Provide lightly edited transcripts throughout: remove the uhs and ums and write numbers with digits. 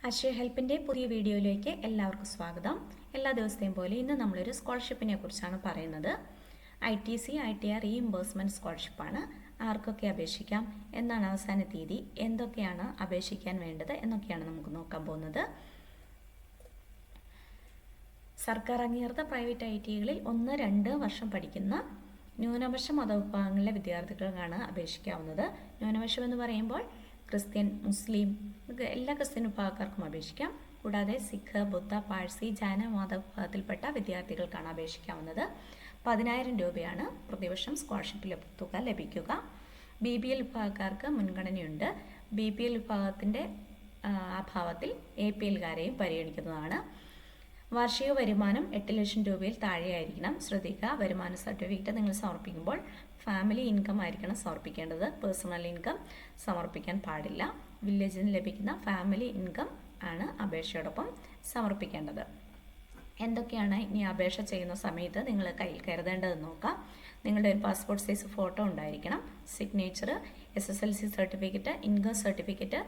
അക്ഷയ ഹെൽപ്പിൻ്റെ പുതിയ വീഡിയോയിലേക്ക് എല്ലാവർക്കും സ്വാഗതം. എല്ലാ ദിവസത്തെയും പോലെ ഇന്ന് നമ്മളൊരു സ്കോളർഷിപ്പിനെ കുറിച്ചാണ് പറയുന്നത്. ITC ITR റീഇംബേഴ്സ്മെൻറ്റ് സ്കോളർഷിപ്പാണ്. ആർക്കൊക്കെ അപേക്ഷിക്കാം, എന്നാണ് അവസാന തീയതി, എന്തൊക്കെയാണ് അപേക്ഷിക്കാൻ വേണ്ടത് എന്നൊക്കെയാണ് നമുക്ക് നോക്കാൻ പോകുന്നത്. സർക്കാർ അംഗീകൃത പ്രൈവറ്റ് ITകളിൽ 1-2 വർഷം പഠിക്കുന്ന ന്യൂനപക്ഷ മതവിഭാഗങ്ങളിലെ വിദ്യാർത്ഥികൾക്കാണ് അപേക്ഷിക്കാവുന്നത്. ന്യൂനപക്ഷം എന്ന് പറയുമ്പോൾ ക്രിസ്ത്യൻ, മുസ്ലിം, എല്ലാ ക്രിസ്ത്യൻ വിഭാഗക്കാർക്കും അപേക്ഷിക്കാം. കൂടാതെ സിഖ്, ബുദ്ധ, പാഴ്സി, ജൈന മതവിഭാഗത്തിൽപ്പെട്ട വിദ്യാർത്ഥികൾക്കാണ് അപേക്ഷിക്കാവുന്നത്. 10,000 രൂപയാണ് പ്രതിവർഷം സ്കോളർഷിപ്പ് തുക ലഭിക്കുക. BPL വിഭാഗക്കാർക്ക് മുൻഗണനയുണ്ട്. BPL വിഭാഗത്തിൻ്റെ അഭാവത്തിൽ APLകാരെയും പരിഗണിക്കുന്നതാണ്. വാർഷിക വരുമാനം 8 ലക്ഷം രൂപയിൽ താഴെയായിരിക്കണം. ശ്രദ്ധിക്കുക, വരുമാന സർട്ടിഫിക്കറ്റ് നിങ്ങൾ സമർപ്പിക്കുമ്പോൾ ഫാമിലി ഇൻകം ആയിരിക്കണം സമർപ്പിക്കേണ്ടത്. പേഴ്സണൽ ഇൻകം സമർപ്പിക്കാൻ പാടില്ല. വില്ലേജിൽ നിന്ന് ലഭിക്കുന്ന ഫാമിലി ഇൻകം ആണ് അപേക്ഷയോടൊപ്പം സമർപ്പിക്കേണ്ടത്. എന്തൊക്കെയാണ് ഇനി അപേക്ഷ ചെയ്യുന്ന സമയത്ത് നിങ്ങൾ കയ്യിൽ കരുതേണ്ടതെന്ന് നോക്കാം. നിങ്ങളുടെ ഒരു പാസ്പോർട്ട് സൈസ് ഫോട്ടോ ഉണ്ടായിരിക്കണം. Signature, SSLC certificate, income certificate,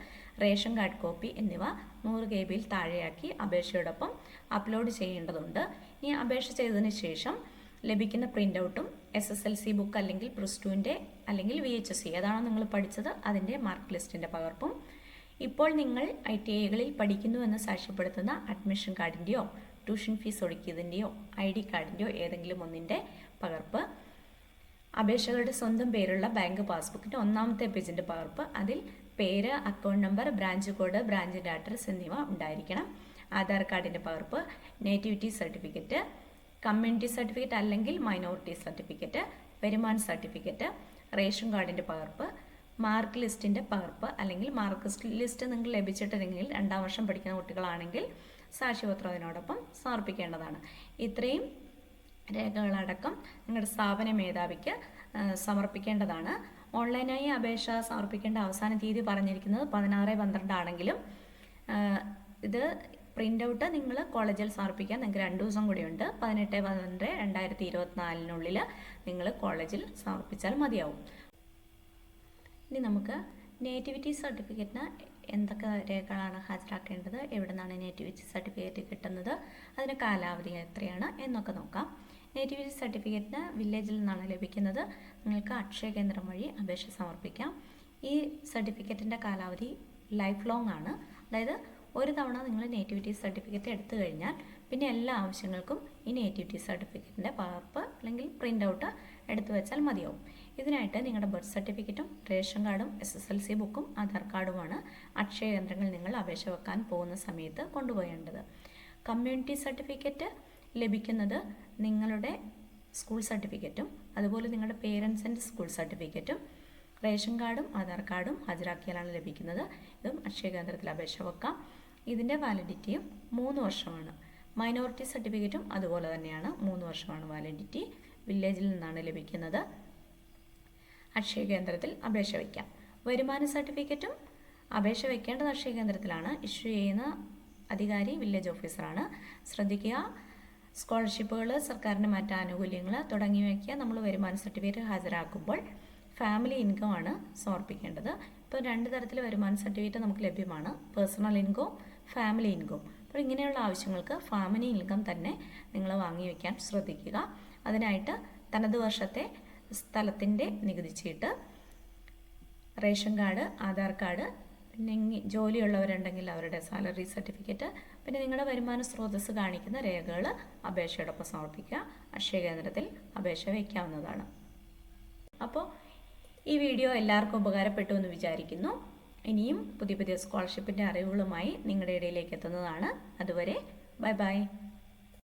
ration card copy എന്നിവ 100 KB താഴെയാക്കി അപേക്ഷയോടൊപ്പം അപ്ലോഡ് ചെയ്യേണ്ടതുണ്ട്. ഇനി അപേക്ഷ ചെയ്തതിന് ശേഷം ലഭിക്കുന്ന പ്രിൻ്റ് ഔട്ടും SSLC ബുക്ക് അല്ലെങ്കിൽ +2ൻ്റെ അല്ലെങ്കിൽ VHSC ഏതാണോ നിങ്ങൾ പഠിച്ചത് അതിൻ്റെ മാർക്ക് ലിസ്റ്റിൻ്റെ പകർപ്പും, ഇപ്പോൾ നിങ്ങൾ ITIകളിൽ പഠിക്കുന്നുവെന്ന് സാക്ഷ്യപ്പെടുത്തുന്ന അഡ്മിഷൻ കാർഡിൻ്റെയോ ട്യൂഷൻ ഫീസ് ഒടുക്കിയതിൻ്റെയോ ID കാർഡിൻ്റെയോ ഏതെങ്കിലും ഒന്നിൻ്റെ പകർപ്പ്, അപേക്ഷകരുടെ സ്വന്തം പേരുള്ള ബാങ്ക് പാസ്ബുക്കിൻ്റെ 1ാമത്തെ പേജിൻ്റെ പകർപ്പ്, അതിൽ പേര്, അക്കൗണ്ട് നമ്പർ, ബ്രാഞ്ച് കോഡ്, ബ്രാഞ്ചിൻ്റെ അഡ്രസ്സ് എന്നിവ ഉണ്ടായിരിക്കണം. ആധാർ കാർഡിൻ്റെ പകർപ്പ്, നേറ്റിവിറ്റി സർട്ടിഫിക്കറ്റ്, കമ്മ്യൂണിറ്റി സർട്ടിഫിക്കറ്റ് അല്ലെങ്കിൽ മൈനോറിറ്റി സർട്ടിഫിക്കറ്റ്, വരുമാന സർട്ടിഫിക്കറ്റ്, റേഷൻ കാർഡിൻ്റെ പകർപ്പ്, മാർക്ക് ലിസ്റ്റിൻ്റെ പകർപ്പ് അല്ലെങ്കിൽ മാർക്ക് ലിസ്റ്റ് നിങ്ങൾ ലഭിച്ചിട്ടില്ലെങ്കിൽ 2ാം വർഷം പഠിക്കുന്ന കുട്ടികളാണെങ്കിൽ സാക്ഷ്യപത്രം അതിനോടൊപ്പം സമർപ്പിക്കേണ്ടതാണ്. ഇത്രയും രേഖകളടക്കം നിങ്ങളുടെ സ്ഥാപന മേധാവിക്ക് സമർപ്പിക്കേണ്ടതാണ്. ഓൺലൈനായി അപേക്ഷ സമർപ്പിക്കേണ്ട അവസാന തീയതി പറഞ്ഞിരിക്കുന്നത് 16/12 ആണെങ്കിലും ഇത് പ്രിൻ്റ് ഔട്ട് നിങ്ങൾ കോളേജിൽ സമർപ്പിക്കാൻ നിങ്ങൾക്ക് 2 ദിവസം കൂടിയുണ്ട്. 18/12/2024 നിങ്ങൾ കോളേജിൽ സമർപ്പിച്ചാൽ മതിയാവും. ഇനി നമുക്ക് നേറ്റിവിറ്റി സർട്ടിഫിക്കറ്റിന് എന്തൊക്കെ രേഖകളാണ് ഹാജരാക്കേണ്ടത്, എവിടെ നിന്നാണ് നേറ്റിവിറ്റി സർട്ടിഫിക്കറ്റ് കിട്ടുന്നത്, അതിന് കാലാവധി എത്രയാണ് എന്നൊക്കെ നോക്കാം. നേറ്റിവിറ്റി സർട്ടിഫിക്കറ്റിന് വില്ലേജിൽ നിന്നാണ് ലഭിക്കുന്നത്. നിങ്ങൾക്ക് അക്ഷയ കേന്ദ്രം വഴി അപേക്ഷ സമർപ്പിക്കാം. ഈ സർട്ടിഫിക്കറ്റിൻ്റെ കാലാവധി ലൈഫ് ലോങ് ആണ്. അതായത് ഒരു തവണ നിങ്ങൾ നേറ്റിവിറ്റി സർട്ടിഫിക്കറ്റ് എടുത്തു കഴിഞ്ഞാൽ പിന്നെ എല്ലാ ആവശ്യങ്ങൾക്കും ഈ നേറ്റിവിറ്റി സർട്ടിഫിക്കറ്റിൻ്റെ പകർപ്പ് അല്ലെങ്കിൽ പ്രിൻ്റ് ഔട്ട് എടുത്തു വെച്ചാൽ മതിയാവും. ഇതിനായിട്ട് നിങ്ങളുടെ ബർത്ത് സർട്ടിഫിക്കറ്റും റേഷൻ കാർഡും SSLC ബുക്കും ആധാർ കാർഡുമാണ് അക്ഷയ കേന്ദ്രങ്ങളിൽ നിങ്ങൾ അപേക്ഷ വെക്കാൻ പോകുന്ന സമയത്ത് കൊണ്ടുപോകേണ്ടത്. കമ്മ്യൂണിറ്റി സർട്ടിഫിക്കറ്റ് ലഭിക്കുന്നത് നിങ്ങളുടെ സ്കൂൾ സർട്ടിഫിക്കറ്റും അതുപോലെ നിങ്ങളുടെ പേരൻസിൻ്റെ സ്കൂൾ സർട്ടിഫിക്കറ്റും റേഷൻ കാർഡും ആധാർ കാർഡും ഹാജരാക്കിയാലാണ് ലഭിക്കുന്നത്. ഇതും അക്ഷയ കേന്ദ്രത്തിൽ അപേക്ഷ വെക്കാം. ഇതിൻ്റെ വാലിഡിറ്റിയും 3 വർഷമാണ്. മൈനോറിറ്റി സർട്ടിഫിക്കറ്റും അതുപോലെ തന്നെയാണ്, 3 വർഷമാണ് വാലിഡിറ്റി. വില്ലേജിൽ നിന്നാണ് ലഭിക്കുന്നത്. അക്ഷയ കേന്ദ്രത്തിൽ അപേക്ഷ വയ്ക്കാം. വരുമാന സർട്ടിഫിക്കറ്റും അപേക്ഷ വയ്ക്കേണ്ടത് അക്ഷയ കേന്ദ്രത്തിലാണ്. ഇഷ്യൂ ചെയ്യുന്ന അധികാരി വില്ലേജ് ഓഫീസറാണ്. ശ്രദ്ധിക്കുക, സ്കോളർഷിപ്പുകൾ, സർക്കാരിൻ്റെ മറ്റ് ആനുകൂല്യങ്ങൾ തുടങ്ങിയവയ്ക്ക് നമ്മൾ വരുമാന സർട്ടിഫിക്കറ്റ് ഹാജരാക്കുമ്പോൾ ഫാമിലി ഇൻകം ആണ് സമർപ്പിക്കേണ്ടത്. ഇപ്പോൾ 2 തരത്തിൽ വരുമാന സർട്ടിഫിക്കറ്റ് നമുക്ക് ലഭ്യമാണ്, പേഴ്സണൽ ഇൻകവും ഫാമിലി ഇൻകവും. അപ്പോൾ ഇങ്ങനെയുള്ള ആവശ്യങ്ങൾക്ക് ഫാമിലി ഇൻകം തന്നെ നിങ്ങൾ വാങ്ങി വയ്ക്കാൻ ശ്രദ്ധിക്കുക. അതിനായിട്ട് തനത് വർഷത്തെ സ്ഥലത്തിൻ്റെ നികുതി ചീട്ട്, റേഷൻ കാർഡ്, ആധാർ കാർഡ്, പിന്നെ ജോലിയുള്ളവരുണ്ടെങ്കിൽ അവരുടെ സാലറി സർട്ടിഫിക്കറ്റ്, പിന്നെ നിങ്ങളുടെ വരുമാന സ്രോതസ്സ് കാണിക്കുന്ന രേഖകൾ അപേക്ഷയോടൊപ്പം സമർപ്പിക്കുക. അക്ഷയ കേന്ദ്രത്തിൽ അപേക്ഷ വയ്ക്കാവുന്നതാണ്. അപ്പോൾ ഈ വീഡിയോ എല്ലാവർക്കും ഉപകാരപ്പെട്ടു എന്ന് വിചാരിക്കുന്നു. ഇനിയും പുതിയ പുതിയ സ്കോളർഷിപ്പിൻ്റെ അറിവുകളുമായി നിങ്ങളുടെ ഇടയിലേക്ക് എത്തുന്നതാണ്. അതുവരെ ബൈ ബൈ.